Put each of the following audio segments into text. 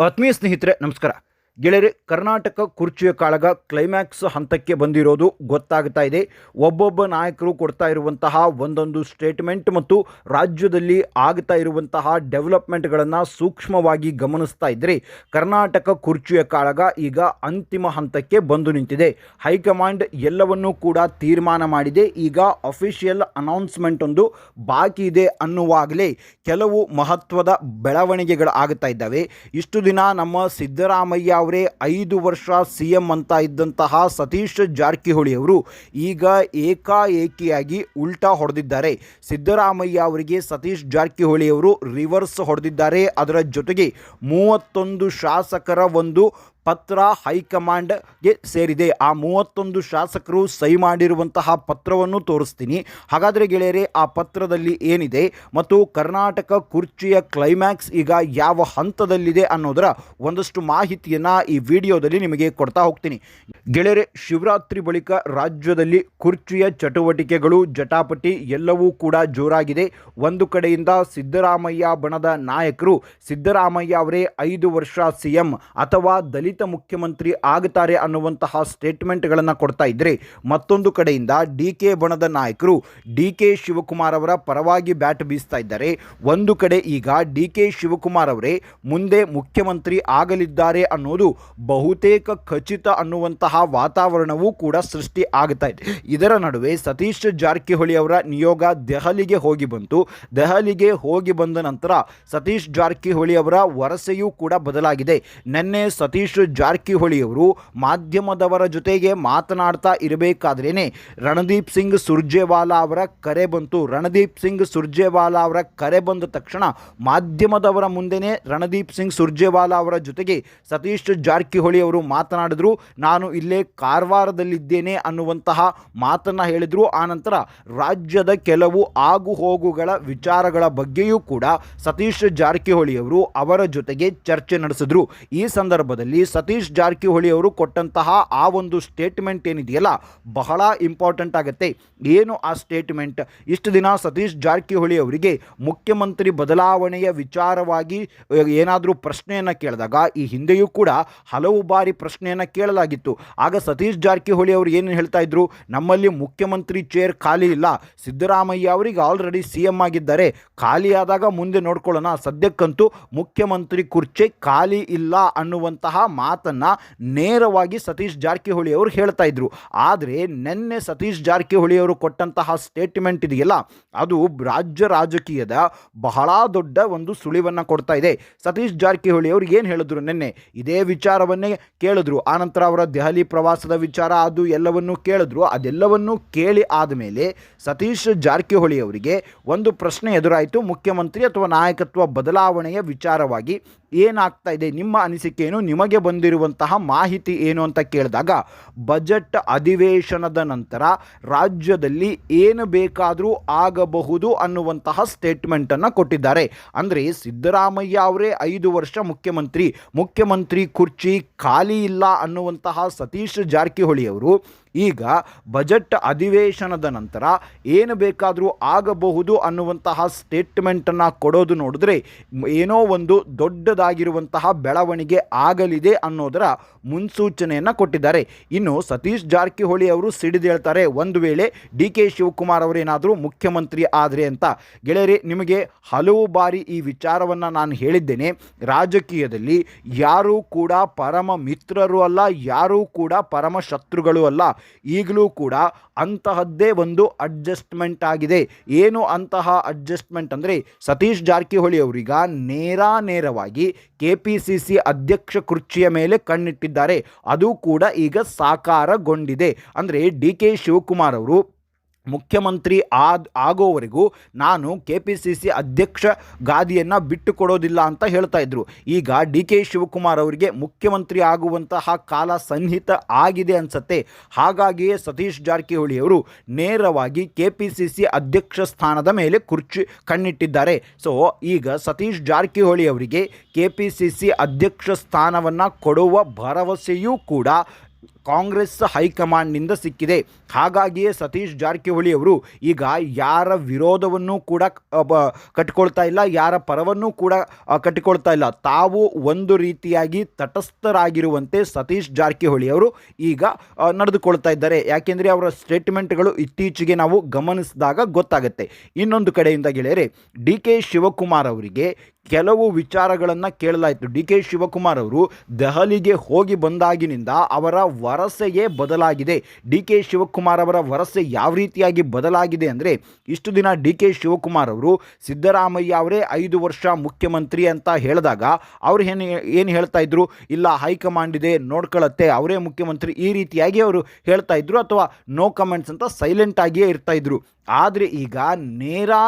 ಆತ್ಮೀಯ ಸ್ನೇಹಿತರೆ ನಮಸ್ಕಾರ. ಗೆಳೆಯರೆ, ಕರ್ನಾಟಕ ಕುರ್ಚಿಯ ಕಾಳಗ ಕ್ಲೈಮ್ಯಾಕ್ಸ್ ಹಂತಕ್ಕೆ ಬಂದಿರೋದು ಗೊತ್ತಾಗ್ತಾ ಇದೆ. ಒಬ್ಬೊಬ್ಬ ನಾಯಕರು ಕೊಡ್ತಾ ಇರುವಂತಹ ಒಂದೊಂದು ಸ್ಟೇಟ್ಮೆಂಟ್ ಮತ್ತು ರಾಜ್ಯದಲ್ಲಿ ಆಗ್ತಾ ಇರುವಂತಹ ಡೆವಲಪ್ಮೆಂಟ್ಗಳನ್ನು ಸೂಕ್ಷ್ಮವಾಗಿ ಗಮನಿಸ್ತಾ ಇದ್ದರೆ ಕರ್ನಾಟಕ ಕುರ್ಚಿಯ ಕಾಳಗ ಈಗ ಅಂತಿಮ ಹಂತಕ್ಕೆ ಬಂದು ನಿಂತಿದೆ. ಹೈಕಮಾಂಡ್ ಎಲ್ಲವನ್ನೂ ಕೂಡ ತೀರ್ಮಾನ ಮಾಡಿದೆ. ಈಗ ಅಫಿಷಿಯಲ್ ಅನೌನ್ಸ್ಮೆಂಟ್ ಒಂದು ಬಾಕಿ ಇದೆ ಅನ್ನುವಾಗಲೇ ಕೆಲವು ಮಹತ್ವದ ಬೆಳವಣಿಗೆಗಳು ಆಗ್ತಾ ಇದ್ದಾವೆ. ಇಷ್ಟು ದಿನ ನಮ್ಮ ಸಿದ್ದರಾಮಯ್ಯ ಅವರೇ 5 ವರ್ಷ CM ಅಂತ ಇದ್ದಂತಹ ಸತೀಶ್ ಜಾರಕಿಹೊಳಿ ಅವರು ಈಗ ಏಕಾಏಕಿಯಾಗಿ ಉಲ್ಟಾ ಹೊಡೆದಿದ್ದಾರೆ. ಸಿದ್ದರಾಮಯ್ಯ ಅವರಿಗೆ ಸತೀಶ್ ಜಾರಕಿಹೊಳಿ ಅವರು ರಿವರ್ಸ್ ಹೊಡೆದಿದ್ದಾರೆ. ಅದರ ಜೊತೆಗೆ 31 ಶಾಸಕರ ಒಂದು ಪತ್ರ ಹೈಕಮಾಂಡ್ಗೆ ಸೇರಿದೆ. ಆ 31 ಶಾಸಕರು ಸಹಿ ಮಾಡಿರುವಂತಹ ಪತ್ರವನ್ನು ತೋರಿಸ್ತೀನಿ. ಹಾಗಾದರೆ ಗೆಳೆಯರೆ, ಆ ಪತ್ರದಲ್ಲಿ ಏನಿದೆ ಮತ್ತು ಕರ್ನಾಟಕ ಕುರ್ಚಿಯ ಕ್ಲೈಮ್ಯಾಕ್ಸ್ ಈಗ ಯಾವ ಹಂತದಲ್ಲಿದೆ ಅನ್ನೋದರ ಒಂದಷ್ಟು ಮಾಹಿತಿಯನ್ನು ಈ ವಿಡಿಯೋದಲ್ಲಿ ನಿಮಗೆ ಕೊಡ್ತಾ ಹೋಗ್ತೀನಿ. ಗೆಳೆಯರೆ, ಶಿವರಾತ್ರಿ ಬಳಿಕ ರಾಜ್ಯದಲ್ಲಿ ಕುರ್ಚಿಯ ಚಟುವಟಿಕೆಗಳು ಜಟಾಪಟಿ ಎಲ್ಲವೂ ಕೂಡ ಜೋರಾಗಿದೆ. ಒಂದು ಕಡೆಯಿಂದ ಸಿದ್ದರಾಮಯ್ಯ ಬಣದ ನಾಯಕರು ಸಿದ್ದರಾಮಯ್ಯ ಅವರೇ 5 ವರ್ಷ CM ಅಥವಾ ದಲಿತ ಮುಖ್ಯಮಂತ್ರಿ ಆಗುತ್ತಾರೆ ಅನ್ನುವಂತಹ ಸ್ಟೇಟ್ಮೆಂಟ್ಗಳನ್ನು ಕೊಡ್ತಾ ಇದ್ರೆ, ಮತ್ತೊಂದು ಕಡೆಯಿಂದ DK ಬಣದ ನಾಯಕರು DK ಶಿವಕುಮಾರ್ ಅವರ ಪರವಾಗಿ ಬ್ಯಾಟ್ ಬೀಸ್ತಾ ಇದ್ದಾರೆ. ಒಂದು ಕಡೆ ಈಗ DK ಶಿವಕುಮಾರ್ ಅವರೇ ಮುಂದೆ ಮುಖ್ಯಮಂತ್ರಿ ಆಗಲಿದ್ದಾರೆ ಅನ್ನೋದು ಬಹುತೇಕ ಖಚಿತ ಅನ್ನುವಂತಹ ವಾತಾವರಣವೂ ಕೂಡ ಸೃಷ್ಟಿ ಆಗ್ತಾ ಇದೆ. ಇದರ ನಡುವೆ ಸತೀಶ್ ಜಾರಕಿಹೊಳಿ ಅವರ ನಿಯೋಗ ದೆಹಲಿಗೆ ಹೋಗಿ ಬಂತು. ದೆಹಲಿಗೆ ಹೋಗಿ ಬಂದ ನಂತರ ಸತೀಶ್ ಜಾರಕಿಹೊಳಿ ಅವರ ವರಸೆಯೂ ಕೂಡ ಬದಲಾಗಿದೆ. ನಿನ್ನೆ ಸತೀಶ್ ಜಾರಕಿಹೊಳಿ ಅವರು ಮಾಧ್ಯಮದವರ ಜೊತೆಗೆ ಮಾತನಾಡ್ತಾ ಇರಬೇಕಾದ್ರೇನೆ ರಣದೀಪ್ ಸಿಂಗ್ ಸುರ್ಜೇವಾಲಾ ಅವರ ಕರೆ ಬಂತು. ರಣದೀಪ್ ಸಿಂಗ್ ಸುರ್ಜೇವಾಲಾ ಅವರ ಕರೆ ಬಂದ ತಕ್ಷಣ ಮಾಧ್ಯಮದವರ ಮುಂದೆನೇ ರಣದೀಪ್ ಸಿಂಗ್ ಸುರ್ಜೇವಾಲಾ ಅವರ ಜೊತೆಗೆ ಸತೀಶ್ ಜಾರಕಿಹೊಳಿ ಅವರು ಮಾತನಾಡಿದ್ರು. ನಾನು ಇಲ್ಲೇ ಕಾರವಾರದಲ್ಲಿದ್ದೇನೆ ಅನ್ನುವಂತಹ ಮಾತನ್ನು ಹೇಳಿದರು. ಆನಂತರ ರಾಜ್ಯದ ಕೆಲವು ಆಗು ಹೋಗುಗಳ ವಿಚಾರಗಳ ಬಗ್ಗೆಯೂ ಕೂಡ ಸತೀಶ್ ಜಾರಕಿಹೊಳಿ ಅವರು ಅವರ ಜೊತೆಗೆ ಚರ್ಚೆ ನಡೆಸಿದ್ರು. ಈ ಸಂದರ್ಭದಲ್ಲಿ ಸತೀಶ್ ಜಾರಕಿಹೊಳಿ ಅವರು ಕೊಟ್ಟಂತಹ ಆ ಒಂದು ಸ್ಟೇಟ್ಮೆಂಟ್ ಏನಿದೆಯಲ್ಲ, ಬಹಳ ಇಂಪಾರ್ಟೆಂಟ್ ಆಗುತ್ತೆ. ಏನು ಆ ಸ್ಟೇಟ್ಮೆಂಟ್? ಇಷ್ಟು ದಿನ ಸತೀಶ್ ಜಾರಕಿಹೊಳಿ ಅವರಿಗೆ ಮುಖ್ಯಮಂತ್ರಿ ಬದಲಾವಣೆಯ ವಿಚಾರವಾಗಿ ಏನಾದರೂ ಪ್ರಶ್ನೆಯನ್ನು ಕೇಳಿದಾಗ, ಈ ಹಿಂದೆಯೂ ಕೂಡ ಹಲವು ಬಾರಿ ಪ್ರಶ್ನೆಯನ್ನು ಕೇಳಲಾಗಿತ್ತು. ಆಗ ಸತೀಶ್ ಜಾರಕಿಹೊಳಿ ಅವರು ಏನು ಹೇಳ್ತಾ ಇದ್ರು, ನಮ್ಮಲ್ಲಿ ಮುಖ್ಯಮಂತ್ರಿ ಚೇರ್ ಖಾಲಿ ಇಲ್ಲ, ಸಿದ್ದರಾಮಯ್ಯ ಅವರಿಗೆ ಆಲ್ರೆಡಿ CM ಆಗಿದ್ದಾರೆ, ಖಾಲಿ ಆದಾಗ ಮುಂದೆ ನೋಡ್ಕೊಳ್ಳೋಣ, ಸದ್ಯಕ್ಕಂತೂ ಮುಖ್ಯಮಂತ್ರಿ ಕುರ್ಚಿ ಖಾಲಿ ಇಲ್ಲ ಅನ್ನುವಂತಹ ಮಾತನ್ನು ನೇರವಾಗಿ ಸತೀಶ್ ಜಾರಕಿಹೊಳಿ ಅವರು ಹೇಳ್ತಾ ಇದ್ರು. ಆದರೆ ನಿನ್ನೆ ಸತೀಶ್ ಜಾರಕಿಹೊಳಿ ಅವರು ಕೊಟ್ಟಂತಹ ಸ್ಟೇಟ್ಮೆಂಟ್ ಇದೆಯಲ್ಲ, ಅದು ರಾಜ್ಯ ರಾಜಕೀಯದ ಬಹಳ ದೊಡ್ಡ ಒಂದು ಸುಳಿವನ್ನು ಕೊಡ್ತಾ ಇದೆ. ಸತೀಶ್ ಜಾರಕಿಹೊಳಿ ಅವರು ಏನು ಹೇಳಿದ್ರು, ನಿನ್ನೆ ಇದೇ ವಿಚಾರವನ್ನೇ ಕೇಳಿದ್ರು. ಆನಂತರ ಅವರ ದೆಹಲಿ ಪ್ರವಾಸದ ವಿಚಾರ ಅದು ಎಲ್ಲವನ್ನೂ ಕೇಳಿದ್ರು. ಅದೆಲ್ಲವನ್ನೂ ಕೇಳಿ ಆದಮೇಲೆ ಸತೀಶ್ ಜಾರಕಿಹೊಳಿ ಅವರಿಗೆ ಒಂದು ಪ್ರಶ್ನೆ ಎದುರಾಯಿತು. ಮುಖ್ಯಮಂತ್ರಿ ಅಥವಾ ನಾಯಕತ್ವ ಬದಲಾವಣೆಯ ವಿಚಾರವಾಗಿ ಏನಾಗ್ತಾ ಇದೆ, ನಿಮ್ಮ ಅನಿಸಿಕೆ ಏನು, ನಿಮಗೆ ಬಂದಿರುವಂತಹ ಮಾಹಿತಿ ಏನು ಅಂತ ಕೇಳಿದಾಗ, ಬಜೆಟ್ ಅಧಿವೇಶನದ ನಂತರ ರಾಜ್ಯದಲ್ಲಿ ಏನು ಬೇಕಾದರೂ ಆಗಬಹುದು ಅನ್ನುವಂತಹ ಸ್ಟೇಟ್ಮೆಂಟನ್ನು ಕೊಟ್ಟಿದ್ದಾರೆ. ಅಂದರೆ ಸಿದ್ದರಾಮಯ್ಯ ಅವರೇ 5 ವರ್ಷ ಮುಖ್ಯಮಂತ್ರಿ ಕುರ್ಚಿ ಖಾಲಿ ಇಲ್ಲ ಅನ್ನುವಂತಹ ಸತೀಶ್ ಜಾರಕಿಹೊಳಿ ಅವರು ಈಗ ಬಜೆಟ್ ಅಧಿವೇಶನದ ನಂತರ ಏನು ಬೇಕಾದರೂ ಆಗಬಹುದು ಅನ್ನುವಂತಹ ಸ್ಟೇಟ್ಮೆಂಟನ್ನು ಕೊಡೋದು ನೋಡಿದ್ರೆ ಏನೋ ಒಂದು ದೊಡ್ಡದಾಗಿರುವಂತಹ ಬೆಳವಣಿಗೆ ಆಗಲಿದೆ ಅನ್ನೋದರ ಮುನ್ಸೂಚನೆಯನ್ನು ಕೊಟ್ಟಿದ್ದಾರೆ. ಇನ್ನು ಸತೀಶ್ ಜಾರಕಿಹೊಳಿ ಅವರು ಸಿಡಿದೇಳ್ತಾರೆ, ಒಂದು ವೇಳೆ DK ಶಿವಕುಮಾರ್ ಅವರೇನಾದರೂ ಮುಖ್ಯಮಂತ್ರಿ ಆದರೆ ಅಂತ. ಗೆಳೆಯರೆ, ನಿಮಗೆ ಹಲವು ಬಾರಿ ಈ ವಿಚಾರವನ್ನು ನಾನು ಹೇಳಿದ್ದೇನೆ. ರಾಜಕೀಯದಲ್ಲಿ ಯಾರೂ ಕೂಡ ಪರಮ ಮಿತ್ರರು ಅಲ್ಲ, ಯಾರೂ ಕೂಡ ಪರಮ ಶತ್ರುಗಳು ಅಲ್ಲ. ಈಗಲೂ ಕೂಡ ಅಂತಹದ್ದೇ ಒಂದು ಅಡ್ಜಸ್ಟ್ಮೆಂಟ್ ಆಗಿದೆ. ಏನು ಅಂತಹ ಅಡ್ಜಸ್ಟ್ಮೆಂಟ್ ಅಂದರೆ, ಸತೀಶ್ ಜಾರಕಿಹೊಳಿ ಅವರೀಗ ನೇರವಾಗಿ KPCC ಅಧ್ಯಕ್ಷ ಕುರ್ಚಿಯ ಮೇಲೆ ಕಣ್ಣಿಟ್ಟಿದ್ದಾರೆ. ಅದು ಕೂಡ ಈಗ ಸಾಕಾರಗೊಂಡಿದೆ. ಅಂದರೆ DK ಶಿವಕುಮಾರ್ ಅವರು ಮುಖ್ಯಮಂತ್ರಿ ಆಗೋವರೆಗೂ ನಾನು KPCC ಅಧ್ಯಕ್ಷ ಗಾದಿಯನ್ನು ಬಿಟ್ಟು ಕೊಡೋದಿಲ್ಲ ಅಂತ ಹೇಳ್ತಾ ಇದ್ರು. ಈಗ DK ಶಿವಕುಮಾರ್ ಅವರಿಗೆ ಮುಖ್ಯಮಂತ್ರಿ ಆಗುವಂತಹ ಕಾಲ ಸನ್ನಿಹಿತ ಆಗಿದೆ ಅನ್ಸುತ್ತೆ. ಹಾಗಾಗಿಯೇ ಸತೀಶ್ ಜಾರಕಿಹೊಳಿ ಅವರು ನೇರವಾಗಿ KPCC ಅಧ್ಯಕ್ಷ ಸ್ಥಾನದ ಮೇಲೆ ಕಣ್ಣಿಟ್ಟಿದ್ದಾರೆ. ಸೊ ಈಗ ಸತೀಶ್ ಜಾರಕಿಹೊಳಿ ಅವರಿಗೆ KPCC ಅಧ್ಯಕ್ಷ ಸ್ಥಾನವನ್ನು ಕೊಡುವ ಭರವಸೆಯೂ ಕೂಡ ಕಾಂಗ್ರೆಸ್ ಹೈಕಮಾಂಡ್ನಿಂದ ಸಿಕ್ಕಿದೆ. ಹಾಗಾಗಿಯೇ ಸತೀಶ್ ಜಾರಕಿಹೊಳಿ ಅವರು ಈಗ ಯಾರ ವಿರೋಧವನ್ನು ಕೂಡ ಕಟ್ಟಿಕೊಳ್ತಾ ಇಲ್ಲ, ಯಾರ ಪರವನ್ನು ಕೂಡ ಕಟ್ಟಿಕೊಳ್ತಾ ಇಲ್ಲ. ತಾವು ಒಂದು ರೀತಿಯಾಗಿ ತಟಸ್ಥರಾಗಿರುವಂತೆ ಸತೀಶ್ ಜಾರಕಿಹೊಳಿ ಅವರು ಈಗ ನಡೆದುಕೊಳ್ತಾ ಇದ್ದಾರೆ. ಯಾಕೆಂದರೆ ಅವರ ಸ್ಟೇಟ್ಮೆಂಟ್ಗಳು ಇತ್ತೀಚೆಗೆ ನಾವು ಗಮನಿಸಿದಾಗ ಗೊತ್ತಾಗುತ್ತೆ. ಇನ್ನೊಂದು ಕಡೆಯಿಂದ ಗೆಳೆಯರೆ, ಡಿ ಕೆ ಶಿವಕುಮಾರ್ ಅವರಿಗೆ ಕೆಲವು ವಿಚಾರಗಳನ್ನು ಕೇಳಲಾಯಿತು. ಡಿ ಕೆ ಶಿವಕುಮಾರ್ ಅವರು ದೆಹಲಿಗೆ ಹೋಗಿ ಬಂದಾಗಿನಿಂದ ಅವರ ವರಸೆಯೇ ಬದಲಾಗಿದೆ. ಡಿ ಕೆ ಶಿವಕುಮಾರ್ ಅವರ ವರಸೆ ಯಾವ ರೀತಿಯಾಗಿ ಬದಲಾಗಿದೆ ಅಂದರೆ, ಇಷ್ಟು ದಿನ ಡಿ ಕೆ ಶಿವಕುಮಾರ್ ಅವರು ಸಿದ್ದರಾಮಯ್ಯ ಅವರೇ 5 ವರ್ಷ ಮುಖ್ಯಮಂತ್ರಿ ಅಂತ ಹೇಳಿದಾಗ ಅವ್ರು ಏನು ಹೇಳ್ತಾ ಇದ್ರು, ಇಲ್ಲ ಹೈಕಮಾಂಡ್ ಇದೆ ನೋಡ್ಕೊಳ್ಳುತ್ತೆ, ಅವರೇ ಮುಖ್ಯಮಂತ್ರಿ, ಈ ರೀತಿಯಾಗಿ ಅವರು ಹೇಳ್ತಾ ಇದ್ರು, ಅಥವಾ ನೋ ಕಮೆಂಟ್ಸ್ ಅಂತ ಸೈಲೆಂಟ್ ಆಗಿಯೇ ಇರ್ತಾ ಇದ್ರು. ಆದರೆ ಈಗ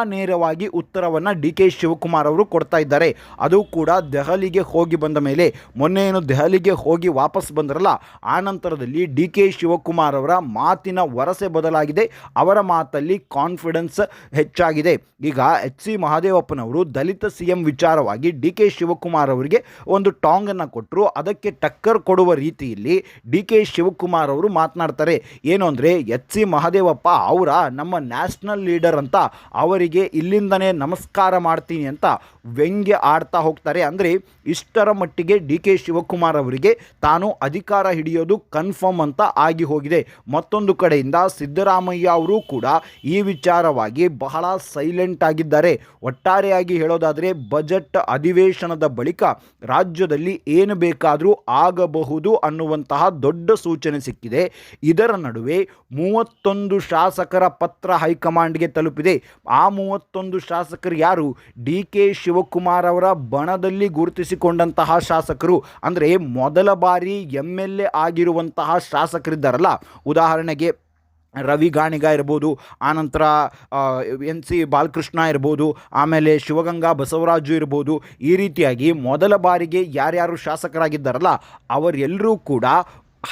ನೇರವಾಗಿ ಉತ್ತರವನ್ನು ಡಿ ಕೆ ಶಿವಕುಮಾರ್ ಅವರು ಕೊಡ್ತಾ ಇದ್ದಾರೆ. ಅದು ಕೂಡ ದೆಹಲಿಗೆ ಹೋಗಿ ಬಂದ ಮೇಲೆ. ಮೊನ್ನೆ ಏನು ದೆಹಲಿಗೆ ಹೋಗಿ ವಾಪಸ್ ಬಂದರಲ್ಲ, ಆ ನಂತರದಲ್ಲಿ ಡಿ ಕೆ ಶಿವಕುಮಾರ್ ಅವರ ಮಾತಿನ ವರಸೆ ಬದಲಾಗಿದೆ, ಅವರ ಮಾತಲ್ಲಿ ಕಾನ್ಫಿಡೆನ್ಸ್ ಹೆಚ್ಚಾಗಿದೆ. ಈಗ ಎಚ್ ಸಿ ಮಹದೇವಪ್ಪನವರು ದಲಿತ CM ವಿಚಾರವಾಗಿ ಡಿ ಕೆ ಶಿವಕುಮಾರ್ ಅವರಿಗೆ ಒಂದು ಟಾಂಗನ್ನು ಕೊಟ್ಟರು. ಅದಕ್ಕೆ ಟಕ್ಕರ್ ಕೊಡುವ ರೀತಿಯಲ್ಲಿ ಡಿ ಕೆ ಶಿವಕುಮಾರ್ ಅವರು ಮಾತನಾಡ್ತಾರೆ. ಏನು ಅಂದರೆ, ಎಚ್ ಸಿ ಮಹದೇವಪ್ಪ ಅವರ ನಮ್ಮ ನ್ಯಾಷನಲ್ ಲೀಡರ್ ಅಂತ, ಅವರಿಗೆ ಇಲ್ಲಿಂದನೇ ನಮಸ್ಕಾರ ಮಾಡ್ತೀನಿ ಅಂತ ವ್ಯಂಗ್ಯ ಆಡ್ತಾ ಹೋಗ್ತಾರೆ. ಅಂದರೆ ಇಷ್ಟರ ಮಟ್ಟಿಗೆ ಡಿ ಕೆ ಶಿವಕುಮಾರ್ ಅವರಿಗೆ ತಾನು ಅಧಿಕಾರ ಹಿಡಿಯೋದು ಕನ್ಫರ್ಮ್ ಅಂತ ಆಗಿ ಹೋಗಿದೆ. ಮತ್ತೊಂದು ಕಡೆಯಿಂದ ಸಿದ್ದರಾಮಯ್ಯ ಅವರು ಕೂಡ ಈ ವಿಚಾರವಾಗಿ ಬಹಳ ಸೈಲೆಂಟ್ ಆಗಿದ್ದಾರೆ. ಒಟ್ಟಾರೆಯಾಗಿ ಹೇಳೋದಾದರೆ, ಬಜೆಟ್ ಅಧಿವೇಶನದ ಬಳಿಕ ರಾಜ್ಯದಲ್ಲಿ ಏನು ಬೇಕಾದರೂ ಆಗಬಹುದು ಅನ್ನುವಂತಹ ದೊಡ್ಡ ಸೂಚನೆ ಸಿಕ್ಕಿದೆ. ಇದರ ನಡುವೆ 31 ಶಾಸಕರ ಪತ್ರ ಹೈಕಮಾಂಡ್ಗೆ ತಲುಪಿದೆ. ಆ 31 ಶಾಸಕರು ಯಾರು? ಡಿ ಕೆ ಶಿವಕುಮಾರ್ ಅವರ ಬಣದಲ್ಲಿ ಗುರುತಿಸಿಕೊಂಡಂತಹ ಶಾಸಕರು. ಅಂದರೆ ಮೊದಲ ಬಾರಿ MLA ಆಗಿರುವಂತಹ ಶಾಸಕರಿದ್ದಾರಲ್ಲ, ಉದಾಹರಣೆಗೆ ರವಿ ಗಾಣಿಗ ಇರ್ಬೋದು, ಆನಂತರ NC ಬಾಲಕೃಷ್ಣ ಇರ್ಬೋದು, ಆಮೇಲೆ ಶಿವಗಂಗಾ ಬಸವರಾಜು ಇರ್ಬೋದು. ಈ ರೀತಿಯಾಗಿ ಮೊದಲ ಬಾರಿಗೆ ಯಾರ್ಯಾರು ಶಾಸಕರಾಗಿದ್ದಾರಲ್ಲ ಅವರೆಲ್ಲರೂ ಕೂಡ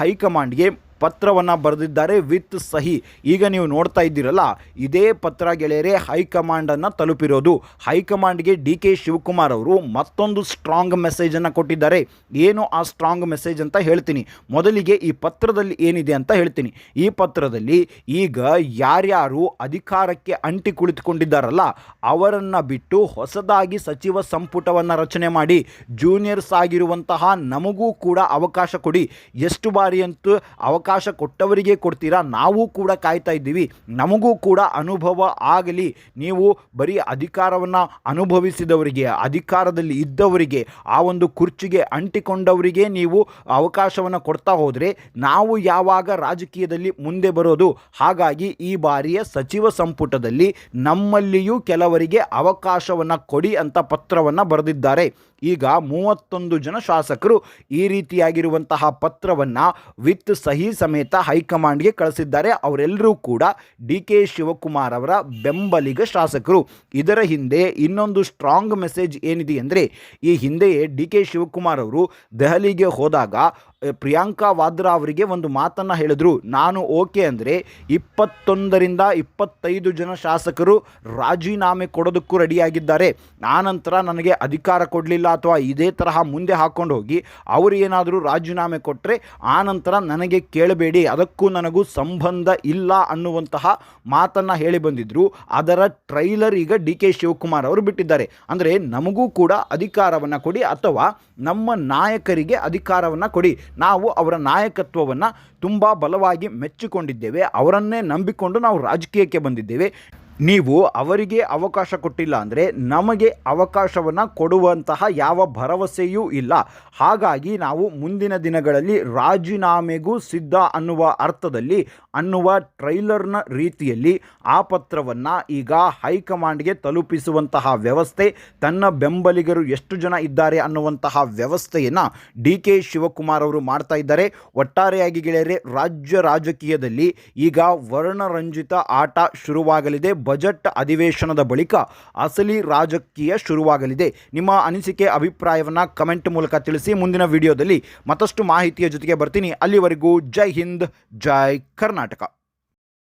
ಹೈಕಮಾಂಡ್ಗೆ ಪತ್ರವನ್ನು ಬರೆದಿದ್ದಾರೆ ವಿತ್ ಸಹಿ. ಈಗ ನೀವು ನೋಡ್ತಾ ಇದ್ದೀರಲ್ಲ, ಇದೇ ಪತ್ರ ಗೆಳೆಯರೇ ಹೈಕಮಾಂಡನ್ನು ತಲುಪಿರೋದು. ಹೈಕಮಾಂಡ್ಗೆ ಡಿ ಕೆ ಶಿವಕುಮಾರ್ ಅವರು ಮತ್ತೊಂದು ಸ್ಟ್ರಾಂಗ್ ಮೆಸೇಜನ್ನು ಕೊಟ್ಟಿದ್ದಾರೆ. ಏನು ಆ ಸ್ಟ್ರಾಂಗ್ ಮೆಸೇಜ್ ಅಂತ ಹೇಳ್ತೀನಿ. ಮೊದಲಿಗೆ ಈ ಪತ್ರದಲ್ಲಿ ಏನಿದೆ ಅಂತ ಹೇಳ್ತೀನಿ. ಈ ಪತ್ರದಲ್ಲಿ ಈಗ ಯಾರ್ಯಾರು ಅಧಿಕಾರಕ್ಕೆ ಅಂಟಿ ಕುಳಿತುಕೊಂಡಿದ್ದಾರಲ್ಲ ಅವರನ್ನು ಬಿಟ್ಟು ಹೊಸದಾಗಿ ಸಚಿವ ಸಂಪುಟವನ್ನು ರಚನೆ ಮಾಡಿ ಜೂನಿಯರ್ಸ್ ಆಗಿರುವಂತಹ ನಮಗೂ ಕೂಡ ಅವಕಾಶ ಕೊಡಿ. ಎಷ್ಟು ಬಾರಿ ಅಂತೂ ಅವಕಾಶ ಕೊಟ್ಟವರಿಗೆ ಕೊಡ್ತೀರಾ, ನಾವು ಕೂಡ ಕಾಯ್ತಾ ಇದ್ದೀವಿ, ನಮಗೂ ಕೂಡ ಅನುಭವ ಆಗಲಿ. ನೀವು ಬರೀ ಅಧಿಕಾರವನ್ನು ಅನುಭವಿಸಿದವರಿಗೆ, ಅಧಿಕಾರದಲ್ಲಿ ಇದ್ದವರಿಗೆ, ಆ ಒಂದು ಕುರ್ಚಿಗೆ ಅಂಟಿಕೊಂಡವರಿಗೆ ನೀವು ಅವಕಾಶವನ್ನು ಕೊಡ್ತಾ ಹೋದರೆ ನಾವು ಯಾವಾಗ ರಾಜಕೀಯದಲ್ಲಿ ಮುಂದೆ ಬರೋದು? ಹಾಗಾಗಿ ಈ ಬಾರಿಯ ಸಚಿವ ಸಂಪುಟದಲ್ಲಿ ನಮ್ಮಲ್ಲಿಯೂ ಕೆಲವರಿಗೆ ಅವಕಾಶವನ್ನು ಕೊಡಿ ಅಂತ ಪತ್ರವನ್ನು ಬರೆದಿದ್ದಾರೆ. ಈಗ 31 ಜನ ಶಾಸಕರು ಈ ರೀತಿಯಾಗಿರುವಂತಹ ಪತ್ರವನ್ನು ವಿತ್ ಸಹಿ ಸಮೇತ ಹೈಕಮಾಂಡ್ಗೆ ಕಳಿಸಿದ್ದಾರೆ. ಅವರೆಲ್ಲರೂ ಕೂಡ ಡಿ ಕೆ ಶಿವಕುಮಾರ್ ಅವರ ಬೆಂಬಲಿಗ ಶಾಸಕರು. ಇದರ ಹಿಂದೆ ಇನ್ನೊಂದು ಸ್ಟ್ರಾಂಗ್ ಮೆಸೇಜ್ ಏನಿದೆ ಅಂದರೆ, ಈ ಹಿಂದೆಯೇ ಡಿ ಕೆ ಶಿವಕುಮಾರ್ ಅವರು ದೆಹಲಿಗೆ ಹೋದಾಗ ಪ್ರಿಯಾಂಕಾ ವಾದ್ರಾ ಅವರಿಗೆ ಒಂದು ಮಾತನ್ನು ಹೇಳಿದ್ರು, ನಾನು ಓಕೆ ಅಂದರೆ 21ರಿಂದ 25 ಜನ ಶಾಸಕರು ರಾಜೀನಾಮೆ ಕೊಡೋದಕ್ಕೂ ರೆಡಿಯಾಗಿದ್ದಾರೆ. ಆನಂತರ ನನಗೆ ಅಧಿಕಾರ ಕೊಡಲಿಲ್ಲ ಅಥವಾ ಇದೇ ತರಹ ಮುಂದೆ ಹಾಕ್ಕೊಂಡು ಹೋಗಿ ಅವರು ಏನಾದರೂ ರಾಜೀನಾಮೆ ಕೊಟ್ಟರೆ ಆನಂತರ ನನಗೆ ಕೇಳಬೇಡಿ, ಅದಕ್ಕೂ ನನಗೂ ಸಂಬಂಧ ಇಲ್ಲ ಅನ್ನುವಂತಹ ಮಾತನ್ನು ಹೇಳಿ ಬಂದಿದ್ದರು. ಅದರ ಟ್ರೈಲರ್ ಈಗ ಡಿ ಕೆ ಶಿವಕುಮಾರ್ ಅವರು ಬಿಟ್ಟಿದ್ದಾರೆ. ಅಂದರೆ ನಮಗೂ ಕೂಡ ಅಧಿಕಾರವನ್ನು ಕೊಡಿ ಅಥವಾ ನಮ್ಮ ನಾಯಕರಿಗೆ ಅಧಿಕಾರವನ್ನು ಕೊಡಿ, ನಾವು ಅವರ ನಾಯಕತ್ವವನ್ನು ತುಂಬ ಬಲವಾಗಿ ಮೆಚ್ಚಿಕೊಂಡಿದ್ದೇವೆ, ಅವರನ್ನೇ ನಂಬಿಕೊಂಡು ನಾವು ರಾಜಕೀಯಕ್ಕೆ ಬಂದಿದ್ದೇವೆ. ನೀವು ಅವರಿಗೆ ಅವಕಾಶ ಕೊಟ್ಟಿಲ್ಲ ಅಂದರೆ ನಮಗೆ ಅವಕಾಶವನ್ನು ಕೊಡುವಂತಹ ಯಾವ ಭರವಸೆಯೂ ಇಲ್ಲ. ಹಾಗಾಗಿ ನಾವು ಮುಂದಿನ ದಿನಗಳಲ್ಲಿ ರಾಜೀನಾಮೆಗೂ ಸಿದ್ಧ ಅನ್ನುವ ಅರ್ಥದಲ್ಲಿ ಅನ್ನುವ ಟ್ರೈಲರ್ನ ರೀತಿಯಲ್ಲಿ ಆ ಪತ್ರವನ್ನು ಈಗ ಹೈಕಮಾಂಡ್ಗೆ ತಲುಪಿಸುವಂತಹ ವ್ಯವಸ್ಥೆ, ತನ್ನ ಬೆಂಬಲಿಗರು ಎಷ್ಟು ಜನ ಇದ್ದಾರೆ ಅನ್ನುವಂತಹ ವ್ಯವಸ್ಥೆಯನ್ನು ಡಿ ಕೆ ಶಿವಕುಮಾರ್ ಅವರು ಮಾಡ್ತಾ ಇದ್ದಾರೆ. ಒಟ್ಟಾರೆಯಾಗಿ ಗೆಳೆಯರೆ, ರಾಜ್ಯ ರಾಜಕೀಯದಲ್ಲಿ ಈಗ ವರ್ಣರಂಜಿತ ಆಟ ಶುರುವಾಗಲಿದೆ. ಬಜೆಟ್ ಅಧಿವೇಶನದ ಬಳಿಕ ಅಸಲಿ ರಾಜಕೀಯ ಶುರುವಾಗಲಿದೆ. ನಿಮ್ಮ ಅನಿಸಿಕೆ ಅಭಿಪ್ರಾಯವನ್ನು ಕಮೆಂಟ್ ಮೂಲಕ ತಿಳಿಸಿ. ಮುಂದಿನ ವಿಡಿಯೋದಲ್ಲಿ ಮತ್ತಷ್ಟು ಮಾಹಿತಿಯ ಜೊತೆಗೆ ಬರ್ತೀನಿ. ಅಲ್ಲಿವರೆಗೂ ಜೈ ಹಿಂದ್, ಜೈ ಕರ್ನಾಟಕ.